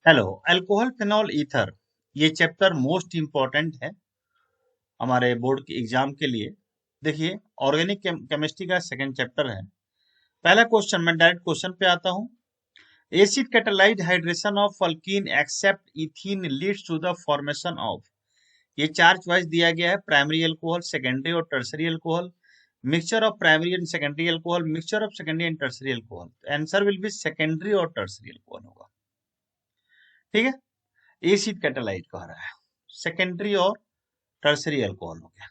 Hello. Alcohol phenol ether, ये chapter most important है हमारे बोर्ड के एग्जाम के लिए। देखिए, ऑर्गेनिक केमिस्ट्री का सेकंड चैप्टर है। पहला क्वेश्चन, मैं डायरेक्ट क्वेश्चन पे आता हूँ। Acid catalysed hydration of alkene except ethene leads to the formation of. ये चार चॉइस दिया गया है: प्राइमरी अल्कोहल, सेकेंडरी और tertiary alcohol, mixture of primary and secondary alcohol, mixture of secondary and tertiary alcohol. Answer will be secondary और tertiary alcohol होगा। ठीक है, एसिड कैटालाइज कह रहा है, सेकेंडरी और टर्सरी अल्कोहल हो गया।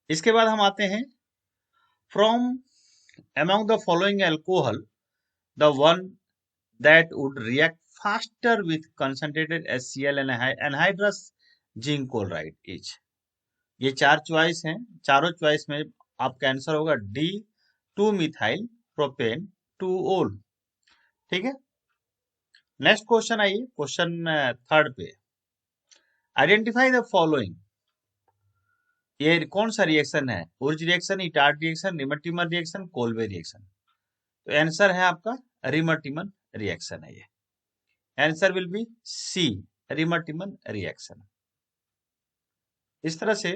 इसके बाद हम आते हैं, from among the following alcohol the one that would react faster with concentrated HCl and anhydrous zinc chloride is। ये चार चॉइस हैं, चारों चॉइस में आपका आंसर होगा डी, 2 मिथाइल प्रोपेन 2 ओल। ठीक है, नेक्स्ट क्वेश्चन आइए, क्वेश्चन थर्ड पे। Identify the following. ये कौन सा रिएक्शन है? Wurtz reaction, Etard reaction, Reimer Tiemann reaction, Kolbe reaction. तो आंसर है आपका रिमर-टिमर रिएक्शन है ये। Answer will be C, Reimer Tiemann reaction. इस तरह से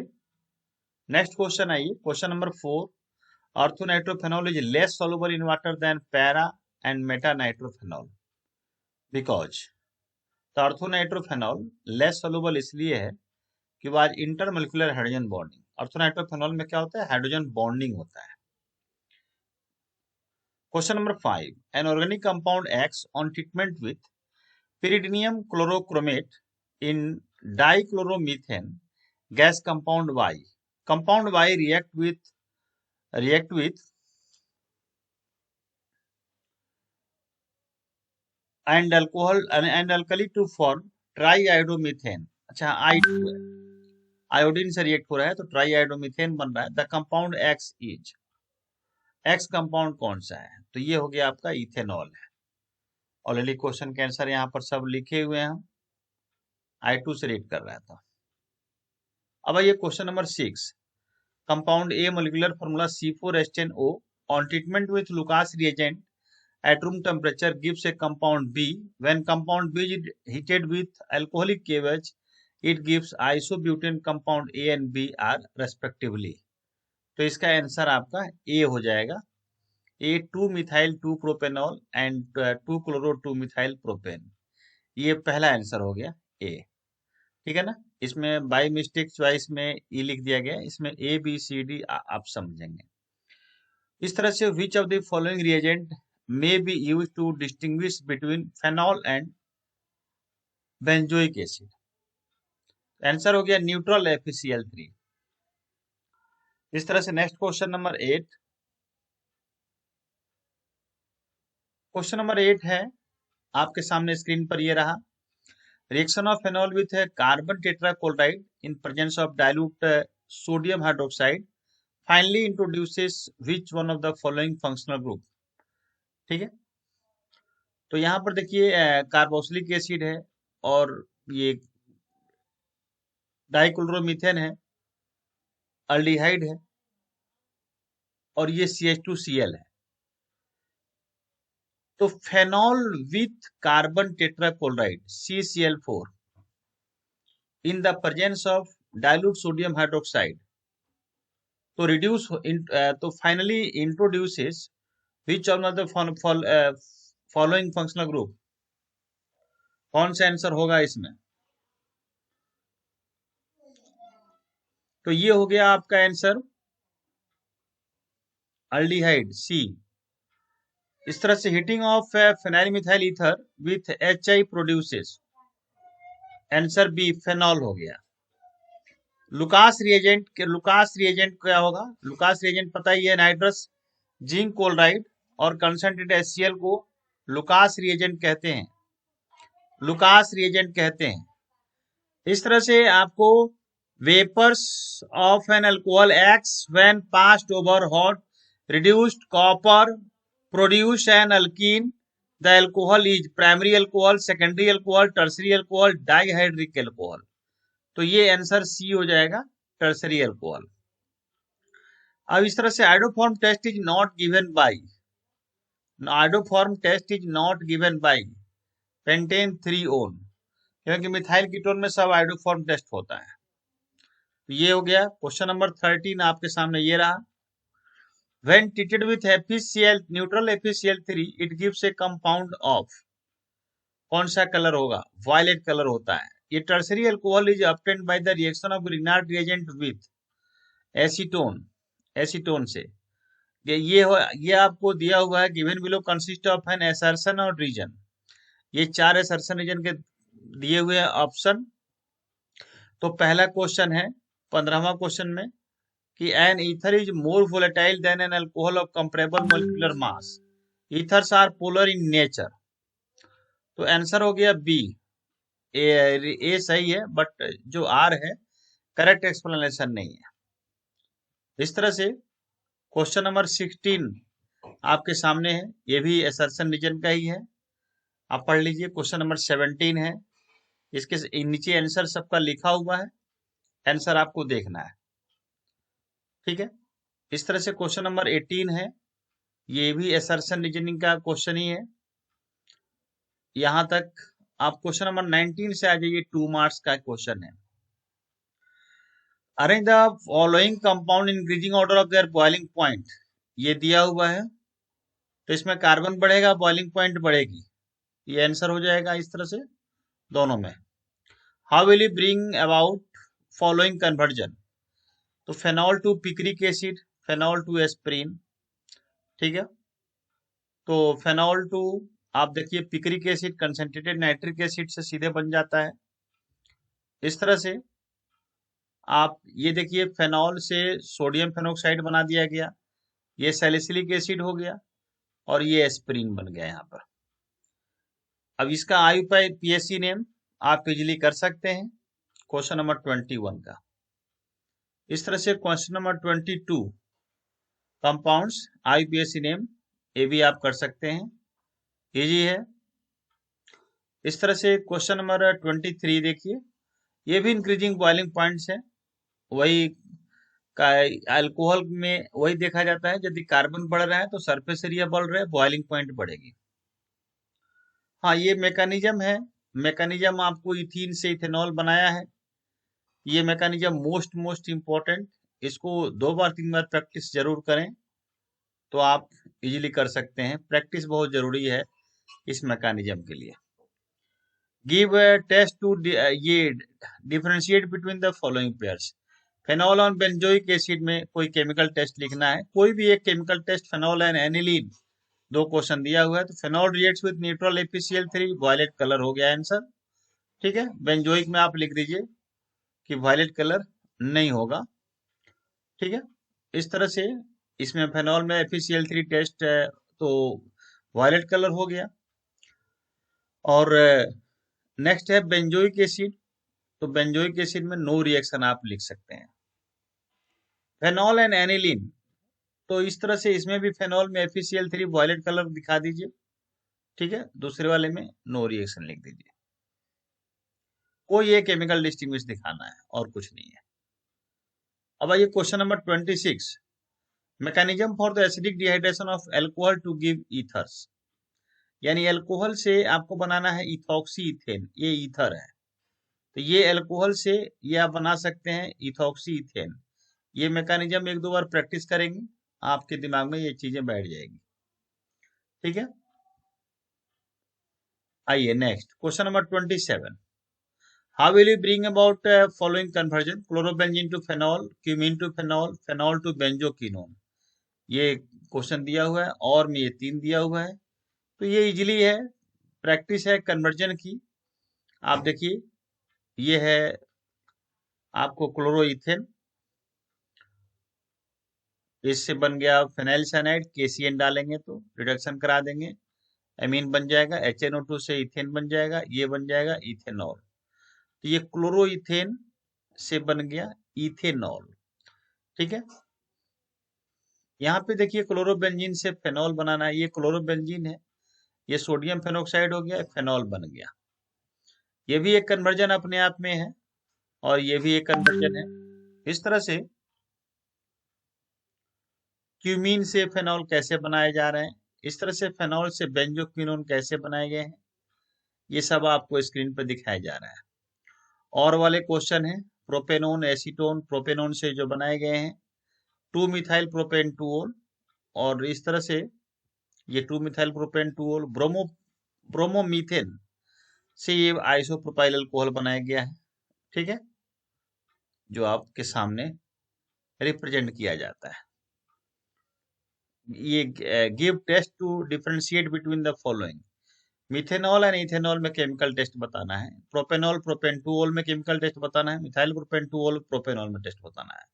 नेक्स्ट क्वेश्चन आइए, question number 4। Orthonitrophenol is less soluble in water than para and metanitrophenol because. तो ऑर्थोनाइट्रोफेनॉल लेस सॉल्युबल इसलिए है कि वो आज इंटरमोलिकुलर हाइड्रोजन बॉन्डिंग, ऑर्थोनाइट्रोफेनॉल में क्या होता है? हाइड्रोजन बॉन्डिंग होता है। Question number 5, an organic compound acts on treatment with pyridinium chlorochromate in dichloromethane gas compound Y. Compound Y react with and alcohol and alkali to form triiodomethane। अच्छा, I2 है, iodine से react हो रहा है तो ट्राईआयोडोमीथेन बन रहा है। The compound x is, x compound कौन सा है? तो ये हो गया आपका इथेनॉल है। ऑलरेडी क्वेश्चन के आंसर यहाँ पर सब लिखे हुए हैं, हम I2 से रिएक्ट कर रहा था। अब आइए question number 6। Compound A molecular formula C4H10O on treatment with Lucas reagent at room temperature gives a compound B. When compound B is heated with alcoholic KOH, it gives isobutane compound A and B are respectively। तो इसका answer आपका A हो जाएगा। A 2 methyl 2 propanol and 2 chloro 2 methyl propane. ये पहला answer हो गया A। ठीक है ना, इसमें बाय मिस्टेक चॉइस में ई लिख दिया गया, इसमें ए बी सी डी आप समझेंगे। इस तरह से which of the following reagent may be use to distinguish between phenol and benzoic acid. Answer हो गया न्यूट्रल FeCl3। इस तरह से next question number 8। Question number 8 है आपके सामने स्क्रीन पर ये रहा। Reaction of phenol with carbon tetrachloride in presence of dilute sodium hydroxide finally introduces which one of the following functional group. ठीक है, तो यहाँ पर देखिए कार्बोक्सिलिक एसिड है और ये डाइक्लोरोमीथेन है, अल्डिहाइड है और ये CH2Cl है। तो phenol with carbon tetrachloride CCl4 in the presence of dilute sodium hydroxide तो रिड्यूस तो finally introduces which of the following functional group. कौन सा आंसर होगा इसमें? तो ये हो गया आपका आंसर अल्डिहाइड C। इस तरह से heating of phenyl methyl ether with HI produces, answer B phenol हो गया। लुकास रिएजेंट क्या होगा? लुकास रिएजेंट पता ही है, नाइट्रस जिंक क्लोराइड और कंसंट्रेटेड HCl को लुकास रिएजेंट कहते हैं, लुकास रिएजेंट कहते हैं। इस तरह से आपको vapours of an alcohol X when passed over hot reduced copper produce an alkene। The alcohol is primary alcohol, secondary alcohol, tertiary alcohol, dihydric alcohol। तो ये आंसर सी हो जाएगा, टर्सरी अल्कोहल। अब इस तरह से iodoform test is not given by, iodoform test is not given by pentane 3 one, क्योंकि methyl ketone में सब आइडोफॉर्म टेस्ट होता है। तो ये हो गया। क्वेश्चन नंबर 13 आपके सामने ये रहा। When treated with FeCl, neutral FeCl3, it gives a compound of, कौन सा कलर होगा? वायलेट कलर होता है। ये tertiary alcohol is obtained by the reaction of Grignard reagent with acetone, acetone से। ये आपको दिया हुआ है, given below consist of an assertion और रीजन। ये 4 असर्शन रीजन के दिए हुए ऑप्शन। तो पहला क्वेश्चन है 15वां क्वेश्चन में कि an ether is more volatile than an alcohol of comparable molecular mass. Ethers are polar in nature. तो आंसर हो गया बी। ए सही है, बट जो आर है करेक्ट एक्सप्लेनेशन नहीं है। इस तरह से क्वेश्चन नंबर 16 आपके सामने है, ये भी असर्शन रीजन का ही है, आप पढ़ लीजिए। क्वेश्चन नंबर 17 है, इसके नीचे आंसर सबका लिखा हुआ है, आंसर आपको देखना है, ठीक है। इस तरह से क्वेश्चन नंबर 18 है, ये भी असर्शन रीजनिंग का क्वेश्चन ही है। यहां तक आप क्वेश्चन नंबर 19 से आ जाइए, 2 मार्क्स का क्वेश्चन है। Arrange the following compound increasing order of their boiling point. ये दिया हुआ है, तो इसमें कार्बन बढ़ेगा, बॉइलिंग पॉइंट बढ़ेगी, ये आंसर हो जाएगा इस तरह से दोनों में। How will you bring about following conversion? तो phenol to picric acid, phenol to aspirin, ठीक है। तो फेनॉल टू, आप देखिए picric acid concentrated nitric acid से सीधे बन जाता है। इस तरह से आप ये देखिए, फेनॉल से सोडियम फेनोक्साइड बना दिया गया, ये सैलिसिलिक एसिड हो गया, और ये एस्प्रिन बन गया यहाँ पर। अब इसका IUPAC नेम आप इजिली कर सकते हैं क्वेश्चन नंबर 21 का। इस तरह से question number 22 compounds IUPAC name, ये भी आप कर सकते हैं, इजी है। इस तरह से क्वेश्चन नंबर 23 देखिए, ये भी इंक्रीजिंग बॉइलिंग पॉइंट्स है। वही का अल्कोहल में वही देखा जाता है, यदि कार्बन बढ़ रहा है तो सरफेस एरिया बढ़ रहा है, बॉइलिंग पॉइंट बढ़ेगी। हाँ, ये मैकेनिज्म है, मैकेनिज्म आपको इथीन से इथेनॉल बनाया है, ये मैकेनिज्म मोस्ट इम्पोर्टेंट। इसको 2 बार 3 बार प्रैक्टिस जरूर करें, तो आप इजीली कर सकते हैं। प्रैक्टिस बहुत जरूरी है इस मैकेनिज्म के लिए। गिव टेस्ट टू ये differentiate between the following pairs. Phenol और बेंजोइक एसिड में कोई केमिकल टेस्ट लिखना है, कोई भी एक chemical test, phenol and aniline, 2 question दिया हुआ है। तो phenol reacts with neutral FeCl3, violet colour हो गया आंसर, ठीक है। बेंजोइक में आप लिख दीजिए कि वायलेट कलर नहीं होगा, ठीक है। इस तरह से इसमें फेनॉल में FeCl3 टेस्ट है, तो वायलेट कलर हो गया। और नेक्स्ट है बेंजोइक एसिड, तो बेंजोइक एसिड में नो रिएक्शन आप लिख सकते हैं। फेनॉल एंड एनिलीन, तो इस तरह से इसमें भी फेनॉल में FeCl3 वायलेट कलर दिखा दीजिए, ठीक है। दूसरे वाले में नो रिएक्शन लिख दीजिए। कोई ये केमिकल डिस्टिंग्विश दिखाना है और कुछ नहीं है। अब आइए question number 26, mechanism for the acidic dehydration of alcohol to give ethers. यानी अल्कोहल से आपको बनाना है इथॉक्सी इथेन, ये ईथर है, तो ये अल्कोहल से ये आप बना सकते हैं इथॉक्सी इथेन। ये मैकेनिज्म 1-2 बार प्रैक्टिस करेंगे, आपके दिमाग में ये चीजें बैठ जाएगी, ठीक है। आइए next question number 27, how will you bring about following conversion? Chlorobenzene to phenol, cumene to phenol, phenol to benzoquinone. ये क्वेश्चन दिया हुआ है, और में ये 3 दिया हुआ है, तो ये इजीली है, प्रैक्टिस है कन्वर्जन की। आप देखिए, ये है आपको क्लोरोइथेन, इससे बन गया फेनाइल साइनाइड, KCN डालेंगे तो रिडक्शन करा देंगे, एमीन बन जाएगा, HNO2 से इथेन बन जाएगा, ये बन जाएगा इथेनॉल। तो ये क्लोरोइथेन से बन गया इथेनॉल, ठीक है। यहाँ पे देखिए क्लोरोबेंजीन से फेनॉल बनाना है, ये क्लोरोबेंजीन है, ये सोडियम फेनोक्साइड हो गया, फेनॉल बन गया। ये भी एक कन्वर्जन अपने आप में है, और ये भी एक कन्वर्जन है। इस तरह से क्यूमीन से फेनॉल कैसे बनाए जा रहे हैं, इस तरह से फेनॉल से बेंजोक्विनोन कैसे बनाए गए हैं, ये सब आपको स्क्रीन पर दिखाया जा रहा है। और वाले क्वेश्चन है प्रोपेनोन एसीटोन, प्रोपेनोन से जो बनाए गए हैं 2 मिथाइल प्रोपेन 2 और इस तरह से ये 2 मिथाइल प्रोपेन 2 ब्रोमोमीथेन से ये आइसोप्रोपाइल अल्कोहल बनाया गया है। ठीक है, जो आपके सामने रिप्रेजेंट किया जाता है। ये give test to differentiate between the following. Methanol and ethanol में केमिकल टेस्ट बताना है, प्रोपेनॉल प्रोपेन 2 में केमिकल टेस्ट बताना है, मिथाइल प्रोपेन 2 प्रोपेनॉल में टेस्ट बताना है।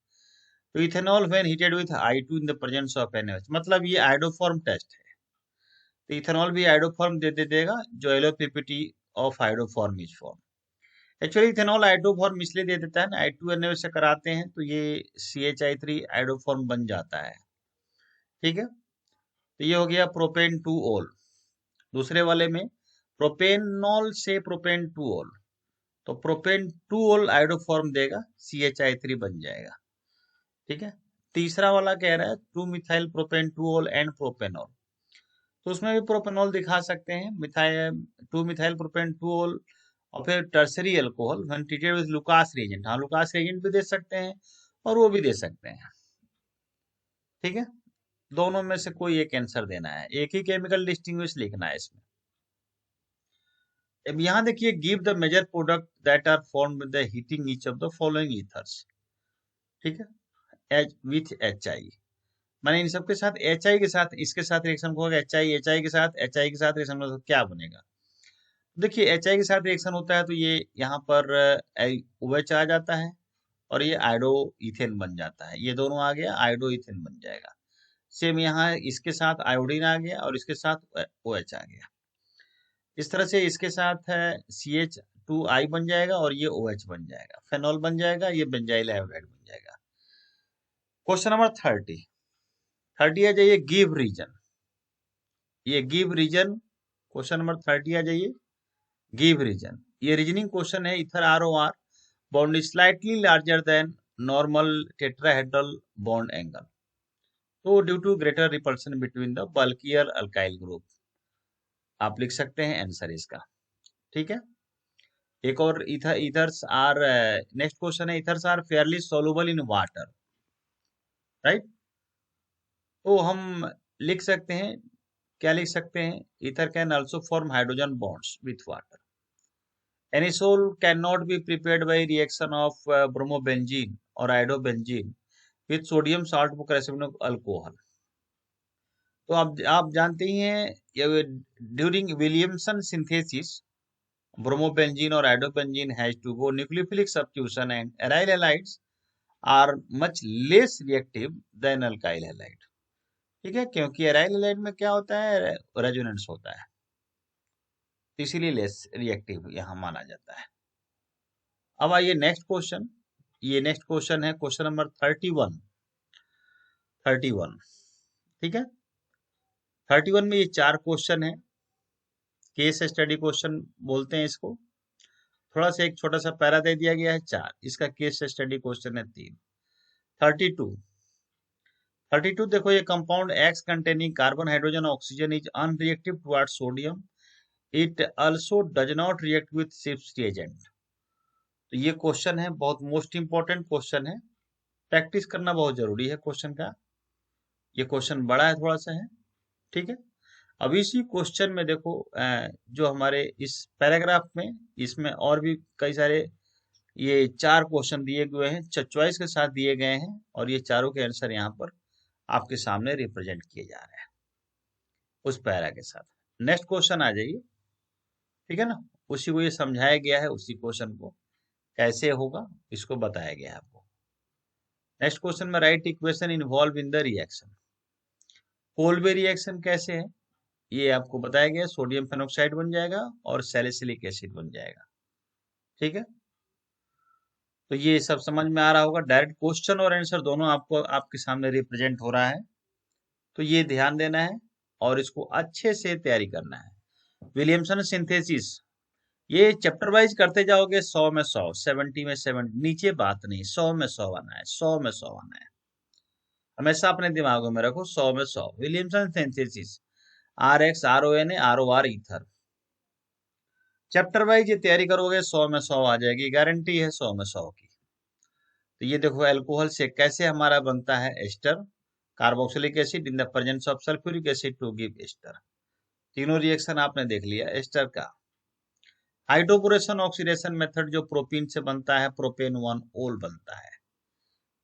तो ethanol when heated with I2 in the presence of NaOH, मतलब ये आयोडोफॉर्म टेस्ट है। तो इथेनॉल भी आयोडोफॉर्म दे देगा जो LOPPT of iodoform is form. Actually ethanol iodoform इसलिए दे देता है ना, I2NaOH से कराते हैं तो ये CH3 आयोडोफॉर्म बन जाता है। ठीक है, तो ये हो गया प्रोपेन 2 दूसरे वाले में प्रोपेनॉल से प्रोपेन 2 तो प्रोपेन 2 आयोडोफॉर्म देगा, CH3 बन जाएगा। ठीक है, तीसरा वाला कह रहा है 2 मिथाइल प्रोपेन 2 एंड प्रोपेनॉल, तो उसमें भी प्रोपेनॉल दिखा सकते हैं, मिथाइल 2 मिथाइल प्रोपेन 2 और फिर tertiary alcohol when treated with Lucas reagent. हाँ, लुकास रिएजेंट भी दे सकते हैं और वो भी दे सकते हैं। ठीक है, दोनों में से कोई एक आंसर देना है, एक ही केमिकल डिस्टिंग्विश लिखना है इसमें। अब यहाँ देखिए give the major product that are formed with the heating each of the following ethers. ठीक है, विथ HI, मैंने इन सबके साथ HI के साथ इसके साथ रिएक्शन होगा, HI के साथ रिएक्शन होगा तो क्या बनेगा। देखिए HI के साथ रिएक्शन होता है तो ये यहाँ पर OH आ जाता है और ये आयोडो इथेन बन जाता है, ये दोनों आ गया आयोडो इथेन बन जाएगा। सेम यहाँ इसके साथ आयोडीन आ गया और इसके साथ OH आ गया। इस तरह से इसके साथ है CH2I बन जाएगा और ये OH बन जाएगा, फेनॉल बन जाएगा, ये बेंजाइल आयोडाइड बन जाएगा। क्वेश्चन नंबर 30 आ जाइए गिव रीजन। ये गिव रीजन क्वेश्चन नंबर 30 आ जाइए गिव रीजन। ये रीजनिंग क्वेश्चन है। Ether ROR bond is slightly larger than normal tetrahedral bond angle, तो due to greater repulsion between the bulkier alkyl group. आप लिख सकते हैं आंसर इसका। ठीक है, एक और इथर्स आर, नेक्स्ट क्वेश्चन है ethers are fairly soluble in water, right. तो हम लिख सकते हैं, क्या लिख सकते हैं, ether can also form hydrogen bonds with water. Anisole can not be prepared by reaction of bromobenzene और iodobenzene with sodium salt potassium alcohol. तो आप जानते ही हैं during Williamson synthesis bromobenzene or iodobenzene has to go nucleophilic substitution and aryl halides are much less reactive than alkyl halide। ठीक है, क्योंकि aryl halide में क्या होता है, रेजोनेंस होता है, तो इसीलिए लेस रिएक्टिव यहाँ माना जाता है। अब आइए नेक्स्ट क्वेश्चन। ये नेक्स्ट क्वेश्चन है क्वेश्चन नंबर 31। ठीक है, 31 में ये 4 क्वेश्चन है, केस स्टडी क्वेश्चन बोलते हैं इसको। थोड़ा सा एक छोटा सा पैरा दे दिया गया है 4, इसका केस स्टडी क्वेश्चन है 3। 32 देखो, ये compound X containing carbon hydrogen oxygen is unreactive towards sodium, it also does not react with shift reagent. तो ये क्वेश्चन है, बहुत मोस्ट इंपॉर्टेंट क्वेश्चन है, प्रैक्टिस करना बहुत जरूरी है क्वेश्चन का। ये क्वेश्चन बड़ा है, थोड़ा सा है। ठीक है, अब इसी क्वेश्चन में देखो जो हमारे इस पैराग्राफ में, इसमें और भी कई सारे ये 4 क्वेश्चन दिए गए हैं, चॉइस के साथ दिए गए हैं और ये चारों के आंसर यहाँ पर आपके सामने रिप्रेजेंट किए जा रहे हैं उस पैरा के साथ। नेक्स्ट क्वेश्चन आ जाइए। ठीक है ना, उसी को ये समझाया गया है, उसी क्वेश्चन को कैसे होगा इसको बताया गया है आपको। नेक्स्ट क्वेश्चन में right equation involve in the reaction. Kolbe reaction कैसे है ये आपको बताया गया, सोडियम फेनोक्साइड बन जाएगा और सैलिसिलिक एसिड बन जाएगा। ठीक है, तो ये सब समझ में आ रहा होगा। डायरेक्ट क्वेश्चन और आंसर दोनों आपको आपके सामने रिप्रेजेंट हो रहा है, तो ये ध्यान देना है और इसको अच्छे से तैयारी करना है। विलियमसन सिंथेसिस, ये चैप्टर वाइज करते जाओगे, 100 में 100, 70 में 70, नीचे बात नहीं, 100 में 100 आना है, 100 में 100 आना है, हमेशा अपने दिमागों में रखो, 100 में 100। Williamson synthesis RX RONA ROR ether, chapter wise ये तैयारी करोगे 100 में 100 आ जाएगी, गारंटी है 100 में 100 की। तो ये देखो अल्कोहल से कैसे हमारा बनता है ester, carboxylic acid in the presence of sulphuric acid to give ester. तीनों रिएक्शन आपने देख लिया एस्टर का। हाइड्रोपोरेशन ऑक्सीडेशन मेथड जो प्रोपीन से बनता है, प्रोपेन 1 ओल बनता है,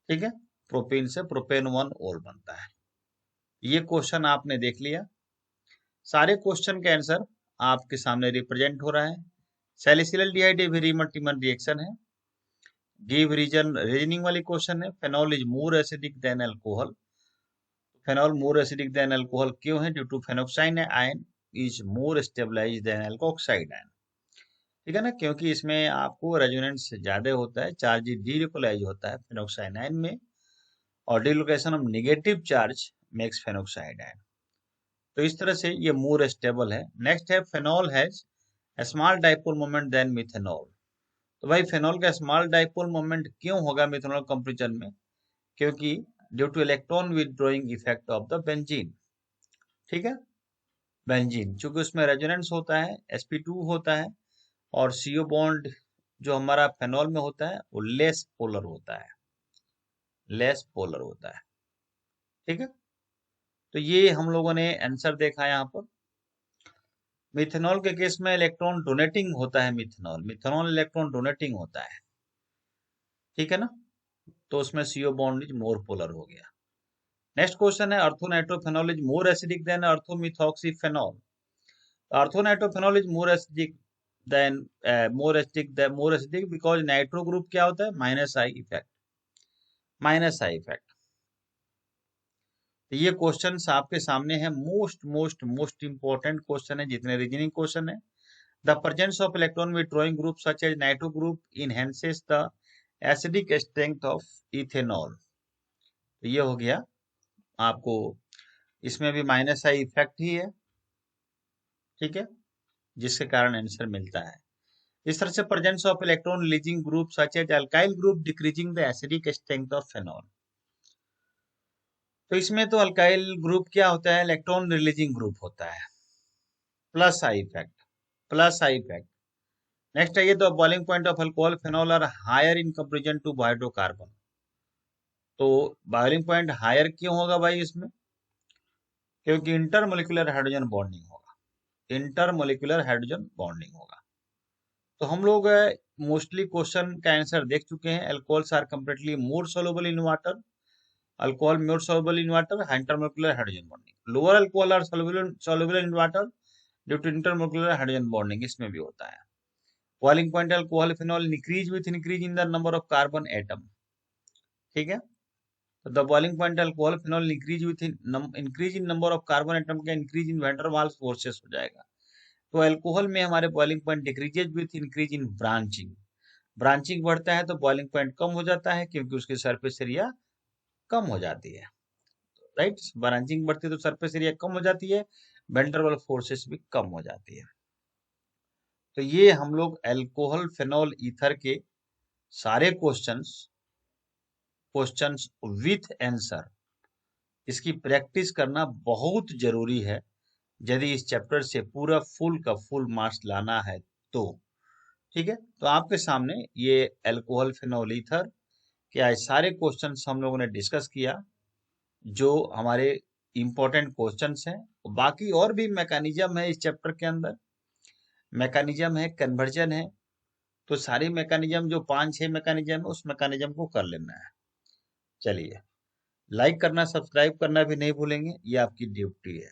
ठीक है, प्रोपीन से प्रोपेन 1 ओल बनता है। ये क्वेश्चन आपने देख लिया, सारे क्वेश्चन के आंसर आपके सामने रिप्रेजेंट हो रहा है। सैलिसिलडिहाइड वेरी मल्टीमर रिएक्शन है, गिव रीजनिंग वाली क्वेश्चन है। Phenol is more acidic than alcohol, phenol more acidic than alcohol क्यों है? Due to phenoxide ion is more stabilised than alkoxide ion, ठीक है ना, क्योंकि इसमें आपको रेजोनेंस ज्यादा होता है, चार्ज डीलोकलाइज होता है फेनोक्साइन आयन में, और delocalisation of negative charge makes phenoxide ion. तो इस तरह से ये मोर स्टेबल है। नेक्स्ट है phenol has small dipole moment than methanol. तो भाई फेनॉल का स्मॉल डाइपोल मोमेंट क्यों होगा मिथेनॉल कंपेरिजन में? क्योंकि due two electron withdrawing effect of the benzene, ठीक है, बेंजीन चूंकि उसमें रेजोनेंस होता है, sp2 होता है, और CO बॉन्ड जो हमारा फेनॉल में होता है वो लेस पोलर होता है, लेस पोलर होता है, ठीक है। तो ये हम लोगों ने आंसर देखा यहाँ पर। मिथेनॉल के केस में इलेक्ट्रॉन डोनेटिंग होता है, मिथेनॉल इलेक्ट्रॉन डोनेटिंग होता है, ठीक है ना, तो उसमें CO bond is more polar हो गया। नेक्स्ट क्वेश्चन है orthonitrophenol is more acidic than orthomethoxyphenol. Orthonitrophenol is more acidic than more acidic because nitro group क्या होता है? Minus I effect, minus I effect. तो ये क्वेश्चंस आपके सामने है, most most most important question है जितने रीजनिंग क्वेश्चन है। The presence of electron withdrawing group such as nitro group enhances the acidic strength of ethanol. तो ये हो गया आपको, इसमें भी माइनस आई इफेक्ट ही है, ठीक है, जिसके कारण आंसर मिलता है। इस तरह से presence of electron releasing group such as alkyl group decreasing the acidic strength of phenol. तो इसमें तो अल्काइल ग्रुप क्या होता है? इलेक्ट्रॉन रिलीजिंग ग्रुप होता है, plus I effect, plus I effect. Next है ये तो boiling point of alcohol phenol are higher in comparison to hydrocarbon. तो बॉइलिंग पॉइंट हायर क्यों होगा भाई इसमें? क्योंकि इंटरमोलिकुलर हाइड्रोजन बॉन्डिंग होगा, इंटरमोलिकुलर हाइड्रोजन बॉन्डिंग होगा। तो हम लोग मोस्टली क्वेश्चन का आंसर देख चुके हैं। Alcohols are completely more soluble in water, alcohol more soluble in water, intermolecular hydrogen bonding. Lower alcohol are soluble in water due to intermolecular hydrogen bonding, इसमें भी होता है। Boiling point alcohol phenol increase with increase in the number of carbon atom, ठीक है। तो the boiling point alcohol phenol increase with increase in number of carbon atom का increase in van der Waals forces हो जाएगा। तो alcohol में हमारे boiling point decreases with increase in branching, branching बढ़ता है तो बॉइलिंग पॉइंट कम हो जाता है क्योंकि उसकी सरफेस एरिया कम हो जाती है, राइट। ब्रांचिंग बढ़ती है तो सरफेस एरिया कम हो जाती है, वैन डर वाल्स फोर्सेस भी कम हो जाती है। तो ये हम लोग अल्कोहल फेनॉल ईथर के सारे क्वेश्चंस विथ आंसर, इसकी प्रैक्टिस करना बहुत जरूरी है यदि इस चैप्टर से पूरा फुल का फुल मार्क्स लाना है तो, ठीक है। तो आपके सामने ये अल्कोहल फेनॉल ईथर के आज सारे क्वेश्चंस हम लोगों ने डिस्कस किया जो हमारे इंपॉर्टेंट क्वेश्चंस हैं। बाकी और भी मैकेनिज्म है इस चैप्टर के अंदर, मैकेनिज्म है, कन्वर्जन है, तो सारी मैकेनिज्म जो 5-6 मैकेनिज्म है उस मैकेनिज्म को कर लेना है। चलिए, लाइक करना सब्सक्राइब करना भी नहीं भूलेंगे, ये आपकी ड्यूटी है।